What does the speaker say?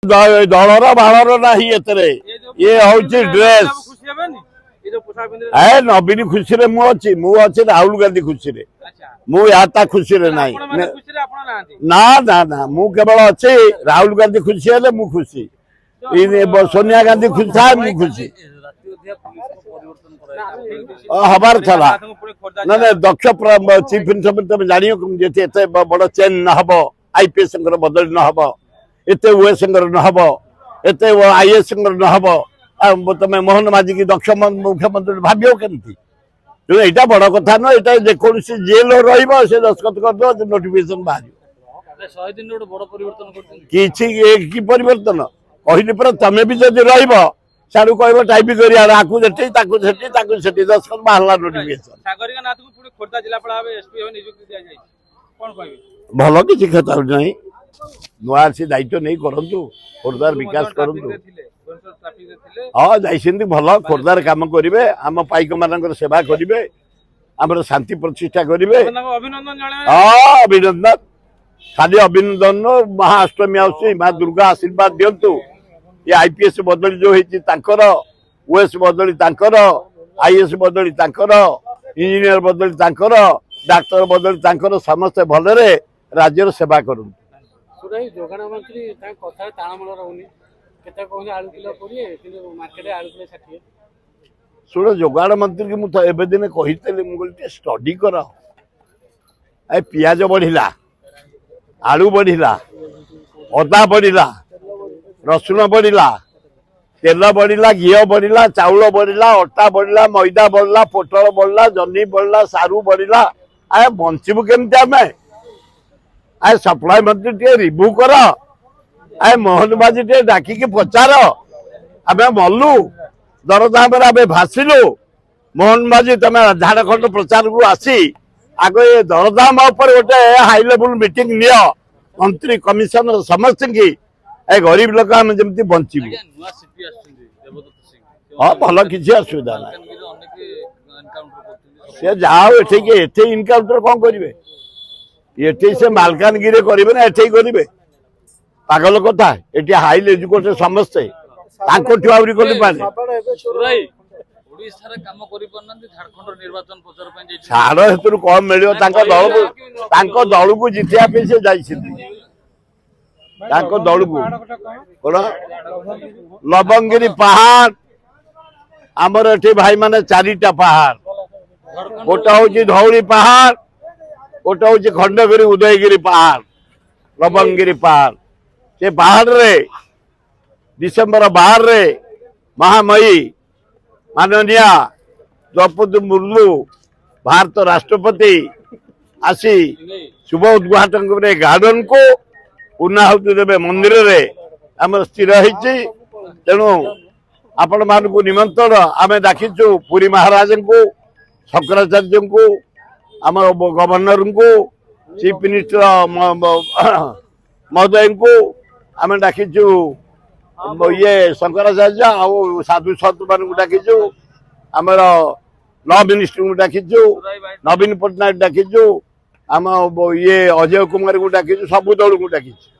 दलर बालर ना ये हूँ ड्रेस ए नवीन खुशी रे मुझे राहुल गांधी खुशी रे मुझे खुशी रे ना ना ना ना मु केवल अच्छे राहुल गांधी खुशी है मु खुशी सोनिया गांधी खुशी था मु खुशी हबार था ना ना दक्ष चीफ मिनिस्टर तुम जान एत बड़ चेन न हम आईपीएस बदल न हम एत ओएस न हम एत आईएएस न हम तुम मोहन माझी की दक्ष मुख्यमंत्री भाव केमती यहाँ बड़ कथा नुह ये जेकोसी जेल रे दस्खत कर नोटिफिकेशन बाहर कि परिवर्तन कहली पर तुम भी जब रु कह टाइप कर दस्खत बाहर नोटिफिकेशन भल किसी क्षत नहीं नुआ सी दायित्व नहीं करूँ खोर्धार विकास करूँ हाँ जाइए भल खोर्धार कम करेंगे आम पाइक मान सेवा करेंगे आम शांति प्रतिष्ठा करेंगे हाँ अभिनंदन खाली अभिनंदन महाअष्टमी आसी माँ दुर्गा आशीर्वाद दिंतु ये आईपीएस बदली जो होकर ओएस बदली आईएएस बदली इंजीनियर बदली डाक्तर बदली समस्ते भलरे राज्यर सेवा करूँ जोगाण मंत्री कथा तालमेल रहुनी आलू किलो 20 मार्केट आलू किलो 60 शुण जोगाण मंत्री की मुझे दिन कही स्टडी कर पियाज बढ़ला आलू बढ़ला अदा बढ़ला रसुण बढ़ला तेल बढ़ला घी बढ़ला चाउल बढ़ला अटा बढ़ला मैदा बढ़ला पोटल बढ़ला जन्नी बढ़ला सारू बढ़ला आए बंचबू केमती आम आए सप्लाई मंत्री टे रिव्यू कर आए मोहन माझी टे डाकिकी पचार आम मलु दरदाम भासिलु मोहन माझी तुम झारखंड प्रचार को आसी आग ये दरदाम गोटे हाई लेवल मीटिंग नियो मंत्री कमिशनर समस्त की ए गरीब लोक आम जमी बंचबू हाँ भल किसी असुविधा ना सी जाओ एटे इनकाउंटर कौन करेंगे ये से मालकानगिरी करेंगे ना एटे करेंगे पागल कथा ये हाई एजुकेटेड समस्ते छाड़ हेतु कम मिले दल को जितिया से दल को लवंगिरी पहाड़ आमर एटी भाई माने 4टा पहाड़ गोटे हूँ धौली पहाड़ गोटे हूँ खंडगिरी उदयगिरी पहाड़ लवंगिरी पहाड़ से पहाड़ रे डिसेम्बर 12 महामयी माननीय द्रौपदी मुर्मू भारत राष्ट्रपति आसी शुभ उद्घाटन करे गार्डन को पूर्णाहुति देवे मंदिर रे आम स्थिर तेणु आपण मान को निमंत्रण आम डाकिचु पुरी महाराज को शंकराचार्य को आम गवर्नर को चीफ मिनिस्टर महोदय को आम डाकिचु ये शंकराचार्य आ साधु सत मान डाकिचु आमर लॉ मिनिस्टर को डाकिचु नवीन पट्टनायक डाकिचु आम ये अजय कुमार को डाकिचु सब दल को डाकिचु।